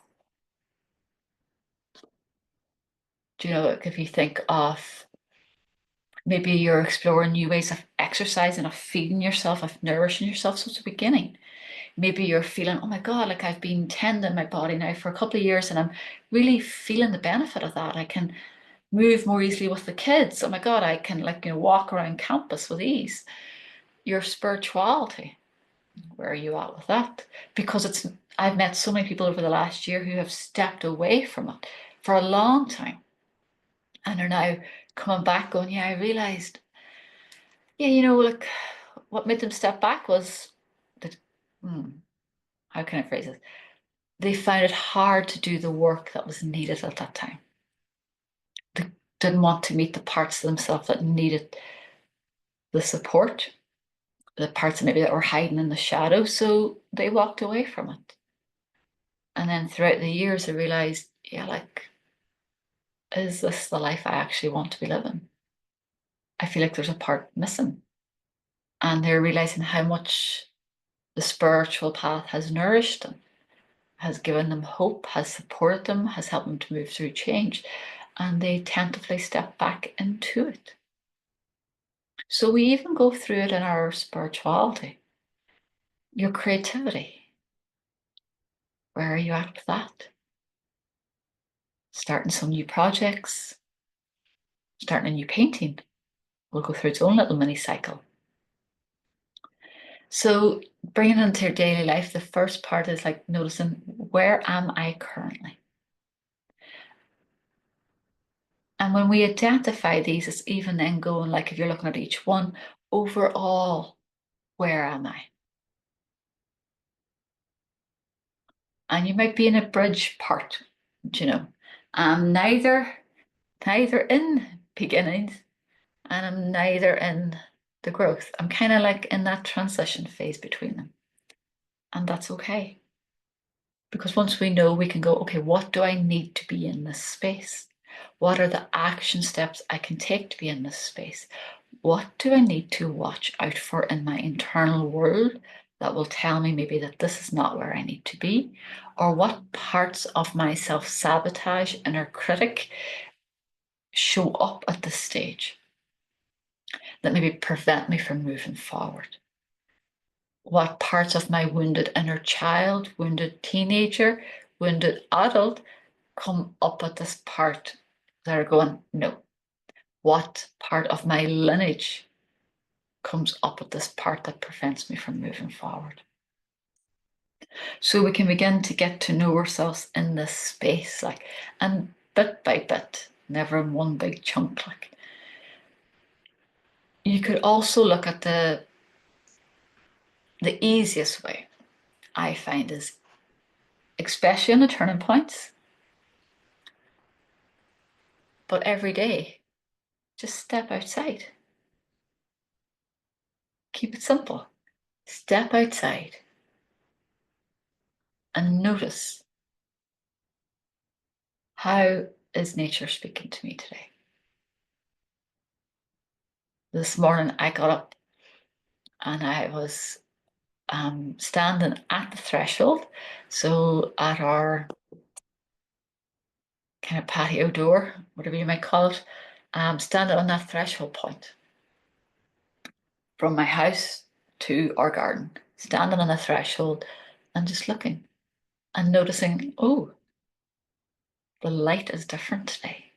If you think of maybe you're exploring new ways of exercising, of feeding yourself, of nourishing yourself. So it's a beginning. Maybe you're feeling, oh my God, like I've been tending my body now for a couple of years and I'm really feeling the benefit of that. I can move more easily with the kids. Oh my God, I can walk around campus with ease. Your spirituality, where are you at with that? Because I've met so many people over the last year who have stepped away from it for a long time and are now coming back going, yeah, I realized, yeah, like what made them step back was that, how can I phrase it? They found it hard to do the work that was needed at that time. They didn't want to meet the parts of themselves that needed the support, the parts maybe that were hiding in the shadow, so they walked away from it. And then throughout the years, they realized, yeah, like, is this the life I actually want to be living? I feel like there's a part missing. And they're realizing how much the spiritual path has nourished them, has given them hope, has supported them, has helped them to move through change. And they tentatively step back into it. So we even go through it in our spirituality. Your creativity. Where are you at with that? Starting some new projects, starting a new painting. Will go through its own little mini cycle. So bringing it into your daily life, the first part is like noticing, where am I currently? And when we identify these, it's even then going, like if you're looking at each one, overall, where am I? And you might be in a bridge part, I'm neither in beginnings and I'm neither in the growth. I'm kind of like in that transition phase between them. And that's okay. Because once we know, we can go, okay, what do I need to be in this space? What are the action steps I can take to be in this space? What do I need to watch out for in my internal world that will tell me maybe that this is not where I need to be? Or what parts of my self-sabotage, inner critic, show up at this stage that maybe prevent me from moving forward? What parts of my wounded inner child, wounded teenager, wounded adult come up at this part that are going, no? What part of my lineage comes up at this part that prevents me from moving forward? So we can begin to get to know ourselves in this space, and bit by bit, never in one big chunk. You could also look at the easiest way, I find, is especially on the turning points, but every day, just step outside. Keep it simple. Step outside and notice, how is nature speaking to me today? This morning I got up and I was standing at the threshold, so at our kind of patio door, whatever you might call it, standing on that threshold point from my house to our garden, standing on the threshold and just looking and noticing, oh, the light is different today.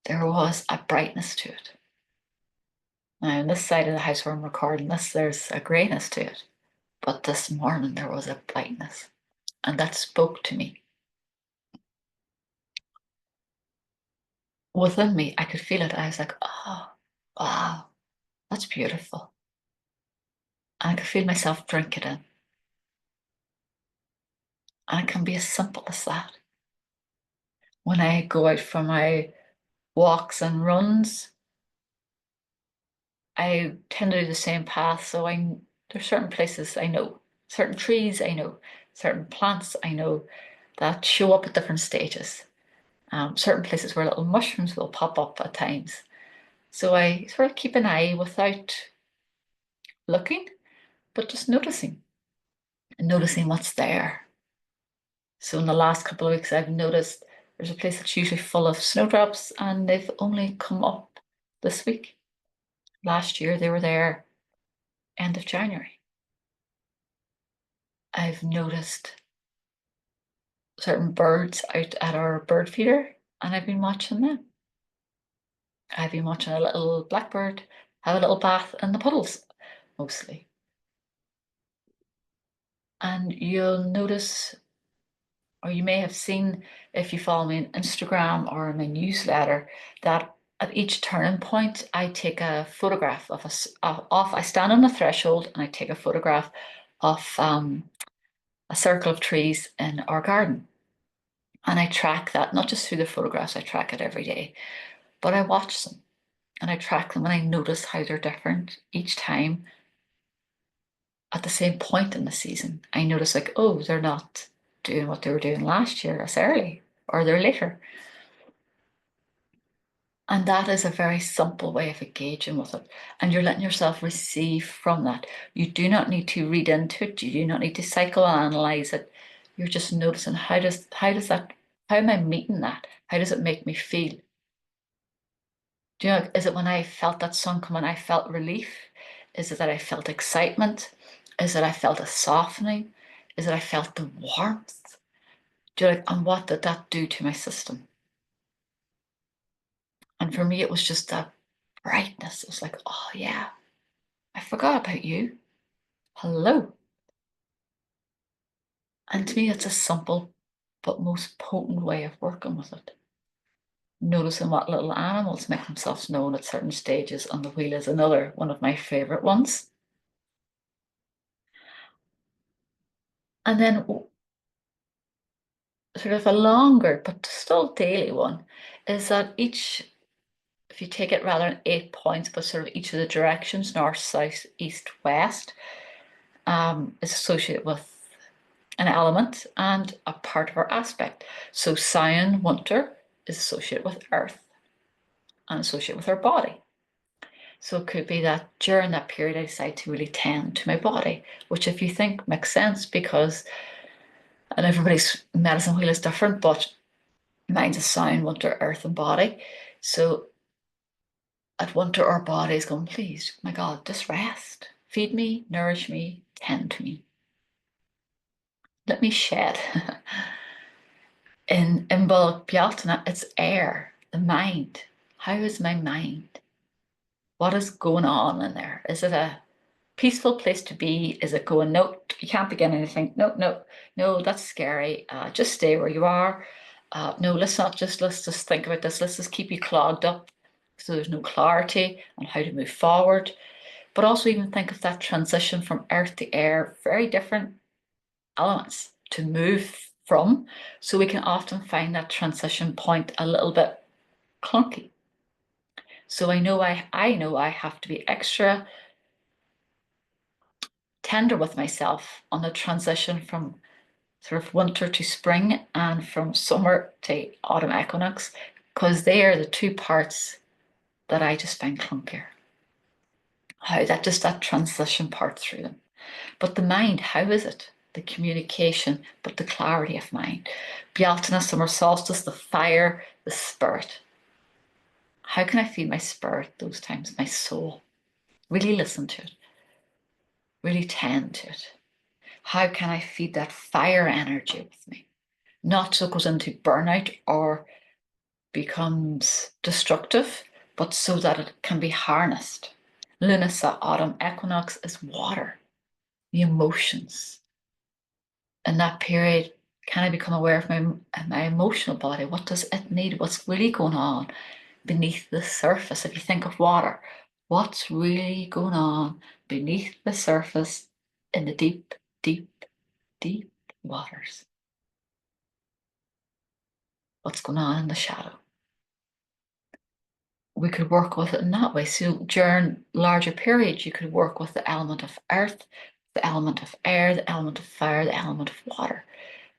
There was a brightness to it. Now, on this side of the house where I'm recording this, there's a greyness to it. But this morning there was a brightness, and that spoke to me. Within me, I could feel it. I was like, oh, wow, that's beautiful. And I could feel myself drink it in. And it can be as simple as that. When I go out for my walks and runs, I tend to do the same path. So there's certain places I know, certain trees I know, certain plants I know that show up at different stages. Certain places where little mushrooms will pop up at times. So I sort of keep an eye without looking, but just noticing and noticing what's there. So in the last couple of weeks, I've noticed there's a place that's usually full of snowdrops, and they've only come up this week. Last year, they were there end of January. I've noticed certain birds out at our bird feeder, and I've been watching them. I've been watching a little blackbird have a little bath in the puddles, mostly. And you'll notice, or you may have seen if you follow me on Instagram or in my newsletter, that at each turning point, I take a photograph I stand on the threshold and I take a photograph of a circle of trees in our garden. And I track that, not just through the photographs, I track it every day, but I watch them and I track them and I notice how they're different each time at the same point in the season. I notice, like, oh, they're not doing what they were doing last year as early, or they're later. And that is a very simple way of engaging with it. And you're letting yourself receive from that. You do not need to read into it. You do not need to psychoanalyze it. You're just noticing, how am I meeting that? How does it make me feel? Do you know, is it when I felt that sun come on, I felt relief? Is it that I felt excitement? Is it I felt a softening? Is it I felt the warmth? Do you know, and what did that do to my system? And for me, it was just that brightness. It was like, oh yeah, I forgot about you. Hello. And to me, it's a simple but most potent way of working with it. Noticing what little animals make themselves known at certain stages on the wheel is another one of my favorite ones. And then sort of a longer but still daily one is that if you take it rather than 8 points, but sort of each of the directions, north, south, east, west, is associated with an element and a part of our aspect. So Sion, winter, is associated with earth and associated with our body. So it could be that during that period I decide to really tend to my body, which if you think makes sense because, and everybody's medicine wheel is different, but mine's a Sion, winter, earth, and body. So at winter our body is going, please, my God, just rest. Feed me, nourish me, tend to me. Let me shed. In Bealtaine, it's air, the mind. How is my mind? What is going on in there? Is it a peaceful place to be? Is it going, no, you can't begin anything? No, no, no, that's scary. Just stay where you are. No, let's just think about this. Let's just keep you clogged up so there's no clarity on how to move forward. But also even think of that transition from earth to air, very different elements to move from. So we can often find that transition point a little bit clunky. So I know I have to be extra tender with myself on the transition from sort of winter to spring and from summer to autumn equinox, because they are the two parts that I just find clunkier. How that transition part through them. But the mind, how is it? The communication, but the clarity of mind. Bealtaine, summer solstice, the fire, the spirit. How can I feel my spirit those times, my soul? Really listen to it. Really tend to it. How can I feed that fire energy with me? Not so it goes into burnout or becomes destructive, but so that it can be harnessed. Lunasa, autumn equinox, is water, the emotions. In that period, can I become aware of my emotional body? What does it need? What's really going on beneath the surface? If you think of water, what's really going on beneath the surface in the deep, deep, deep waters? What's going on in the shadow? We could work with it in that way. So during larger periods, you could work with the element of earth, the element of air, the element of fire, the element of water,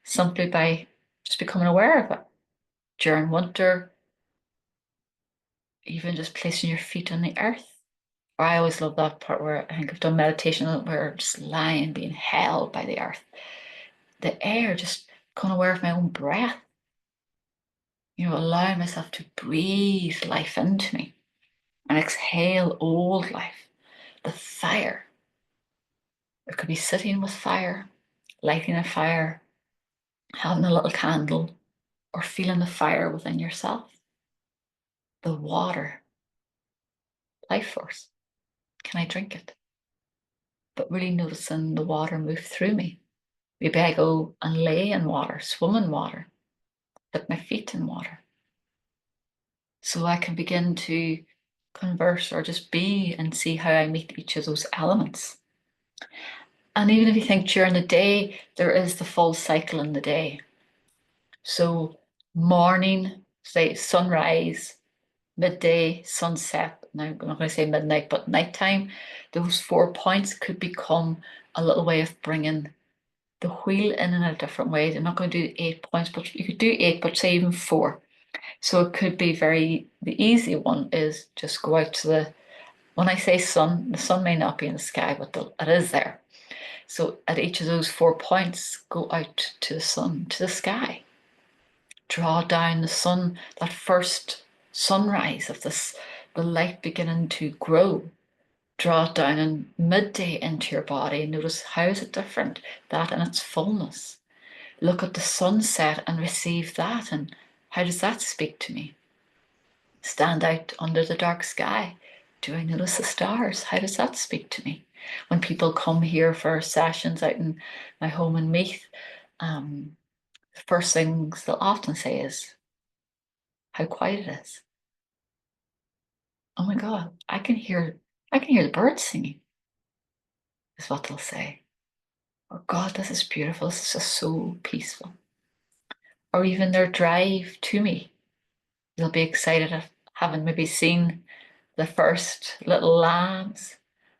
simply by just becoming aware of it. During winter, even just placing your feet on the earth. Or I always love that part where I think I've done meditation where just lying, being held by the earth. The air, just becoming aware of my own breath. Allowing myself to breathe life into me and exhale old life. The fire. It could be sitting with fire, lighting a fire, having a little candle, or feeling the fire within yourself. The water, life force. Can I drink it? But really noticing the water move through me. Maybe I go and lay in water, swim in water, dip my feet in water. So I can begin to converse or just be and see how I meet each of those elements. And even if you think during the day, there is the full cycle in the day. So morning, say sunrise, midday, sunset. Now, I'm not going to say midnight, but nighttime. Those 4 points could become a little way of bringing the wheel in a different way. I'm not going to do 8 points, but you could do 8, but say even 4. So it could be the easy one is just go out to when I say sun, the sun may not be in the sky, but it is there. So at each of those 4 points, go out to the sun, to the sky. Draw down the sun, that first sunrise of the light beginning to grow. Draw it down in midday into your body and notice how is it different, that in its fullness. Look at the sunset and receive that, and how does that speak to me? Stand out under the dark sky. Do I notice the stars? How does that speak to me? When people come here for sessions out in my home in Meath, the first things they'll often say is how quiet it is. Oh my God, I can hear the birds singing, is what they'll say. Or God, this is beautiful. This is just so peaceful. Or even their drive to me. They'll be excited at having maybe seen the first little lambs,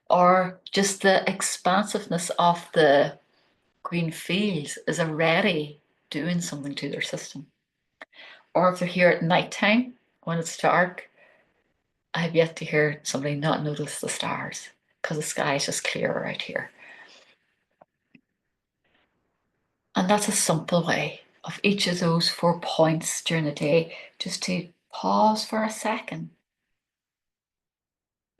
or just the expansiveness of the green fields is already doing something to their system. Or if they're here at nighttime when it's dark, I've yet to hear somebody not notice the stars because the sky is just clearer out here. And that's a simple way of each of those 4 points during the day, just to pause for a second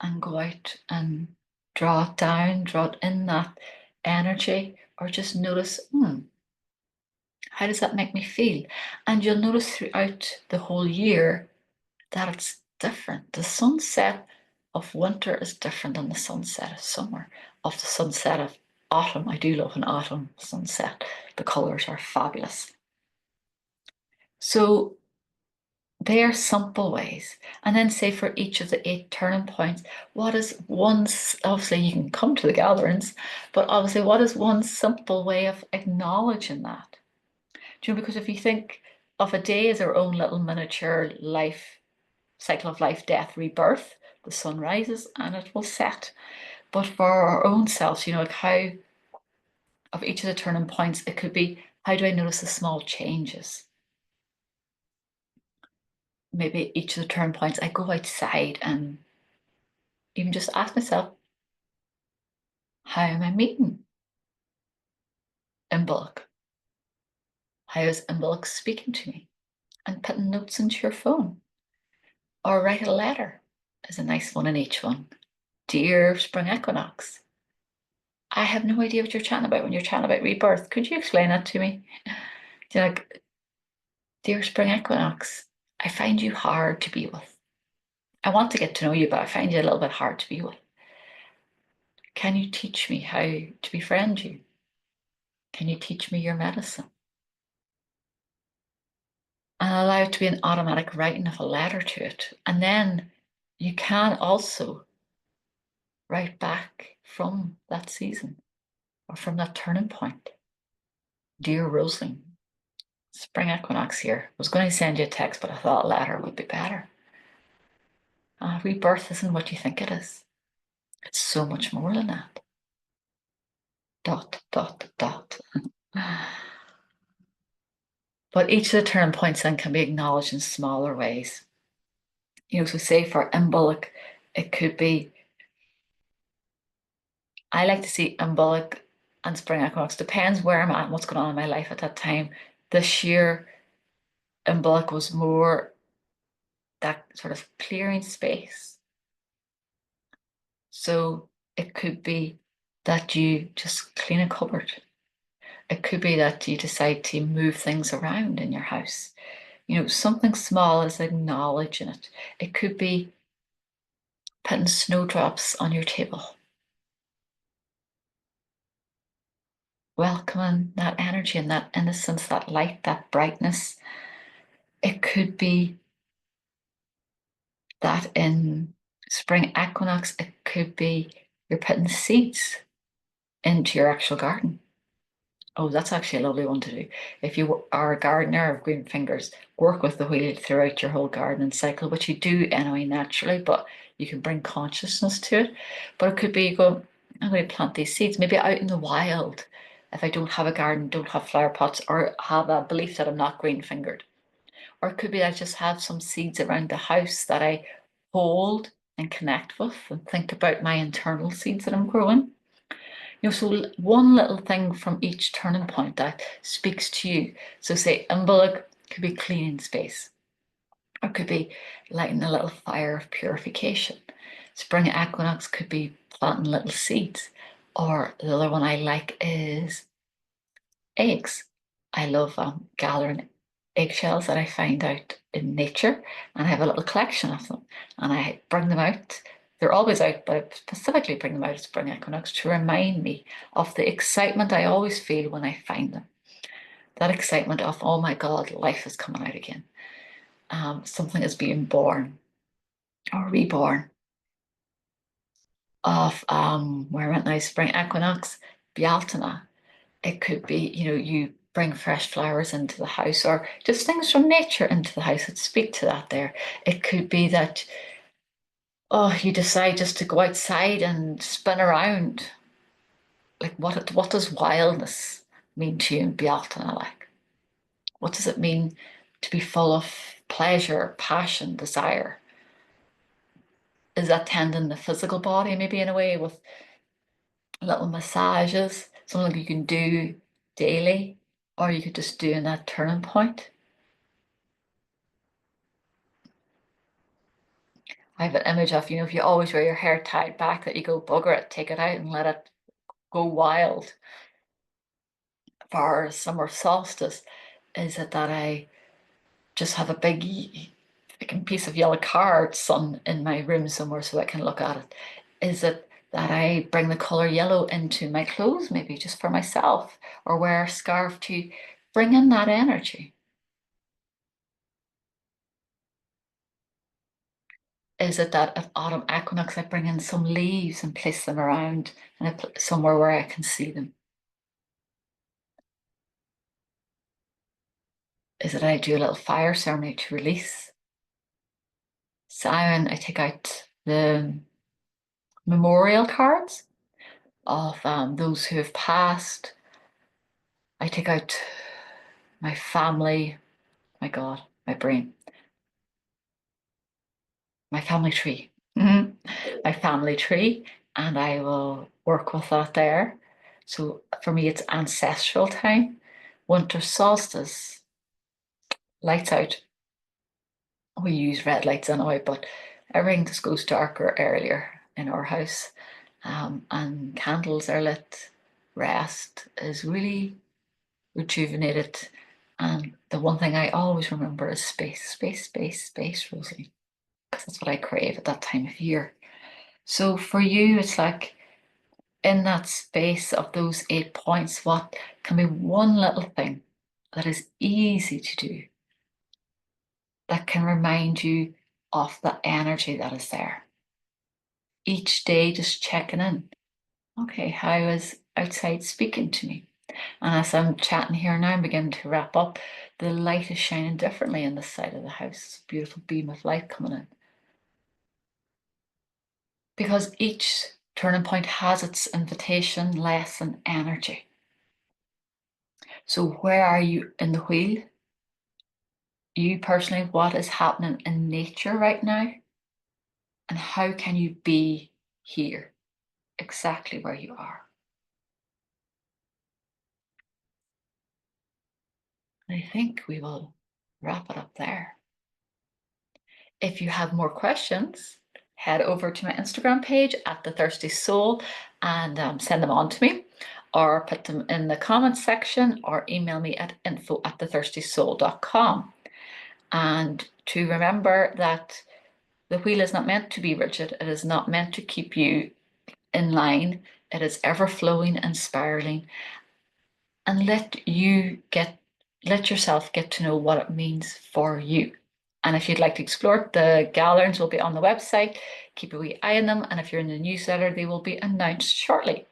and go out and draw it down, draw it in that energy, or just notice, how does that make me feel? And you'll notice throughout the whole year that it's different. The sunset of winter is different than the sunset of summer, of the sunset of autumn. I do love an autumn sunset. The colors are fabulous. So they are simple ways. And then say for each of the 8 turning points, what is one, obviously you can come to the gatherings, but obviously what is one simple way of acknowledging that? Because if you think of a day as our own little miniature life, cycle of life, death, rebirth, the sun rises and it will set. But for our own selves, like how, of each of the turning points, it could be, how do I notice the small changes? Maybe each of the turn points, I go outside and even just ask myself, how am I meeting Imbolc? How is Imbolc speaking to me? And putting notes into your phone. Or write a letter. There's a nice one in each one. Dear Spring Equinox, I have no idea what you're chatting about when you're chatting about rebirth. Could you explain that to me? Like, Dear Spring Equinox, I find you hard to be with. I want to get to know you, but I find you a little bit hard to be with. Can you teach me how to befriend you? Can you teach me your medicine? And allow it to be an automatic writing of a letter to it. And then you can also write back from that season or from that turning point. Dear Roseleen, spring equinox here. I was going to send you a text, but I thought a letter would be better. Rebirth isn't what you think it is. It's so much more than that. ... But each of the turning points then can be acknowledged in smaller ways. So say for embolic, it could be, I like to see embolic and spring equinox, depends where I'm at and what's going on in my life at that time. This year, embolic was more that sort of clearing space. So it could be that you just clean a cupboard. It could be that you decide to move things around in your house. Something small is acknowledging it. It could be putting snowdrops on your table, welcoming that energy and that innocence, that light, that brightness. It could be that in spring equinox, it could be you're putting seeds into your actual garden. Oh, that's actually a lovely one to do. If you are a gardener of green fingers, work with the wheel throughout your whole gardening cycle, which you do anyway naturally, but you can bring consciousness to it. But it could be you go, I'm going to plant these seeds, maybe out in the wild. If I don't have a garden, don't have flower pots, or have a belief that I'm not green fingered. Or it could be I just have some seeds around the house that I hold and connect with and think about my internal seeds that I'm growing. So one little thing from each turning point that speaks to you. So say embolic could be cleaning space, or could be lighting a little fire of purification. Spring equinox could be planting little seeds. Or the other one I like is eggs. I love gathering eggshells that I find out in nature, and I have a little collection of them, and I bring them out. They're always out, but I specifically bring them out at spring equinox to remind me of the excitement I always feel when I find them. That excitement of, oh my God, life is coming out again. Something is being born or reborn. Of where I went now, spring equinox, Bealtaine. It could be, you bring fresh flowers into the house or just things from nature into the house that speak to that there. It could be that, oh, you decide just to go outside and spin around. Like what does wildness mean to you in Bealtaine? Like, what does it mean to be full of pleasure, passion, desire? Is that tending the physical body maybe in a way with little massages, something you can do daily, or you could just do in that turning point? I have an image of, if you always wear your hair tied back, that you go, bugger it, take it out and let it go wild. For summer solstice, is it that I just have a big piece of yellow card sun in my room somewhere so I can look at it? Is it that I bring the color yellow into my clothes, maybe just for myself, or wear a scarf to bring in that energy? Is it that at autumn equinox I bring in some leaves and place them around and I put somewhere where I can see them? Is it I do a little fire ceremony to release? Simon, I take out the memorial cards of those who have passed. I take out my family, my God, my brain, my family tree. My family tree, and I will work with that there. So for me, it's ancestral time. Winter solstice, lights out. We use red lights anyway, but everything just goes darker earlier in our house. And candles are lit. Rest is really rejuvenated. And the one thing I always remember is space, space, space, space, Rosie, because that's what I crave at that time of year. So for you, it's like in that space of those 8 points, what can be one little thing that is easy to do that can remind you of the energy that is there? Each day, just checking in. Okay, how is outside speaking to me? And as I'm chatting here now, I'm beginning to wrap up. The light is shining differently in this side of the house. It's a beautiful beam of light coming in. Because each turning point has its invitation, lesson, energy. So where are you in the wheel? You personally, what is happening in nature right now? And how can you be here, exactly where you are? And I think we will wrap it up there. If you have more questions, head over to my Instagram page at The Thirsty Soul and send them on to me, or put them in the comments section, or email me at info@thethirstysoul.com. And to remember that the wheel is not meant to be rigid. It is not meant to keep you in line. It is ever flowing and spiraling. And let yourself get to know what it means for you. And if you'd like to explore it, the galleons will be on the website. Keep a wee eye on them. And if you're in the newsletter, they will be announced shortly.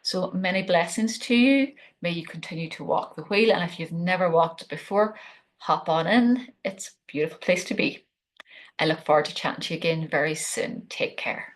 So many blessings to you. May you continue to walk the wheel. And if you've never walked it before, hop on in. It's a beautiful place to be. I look forward to chatting to you again very soon. Take care.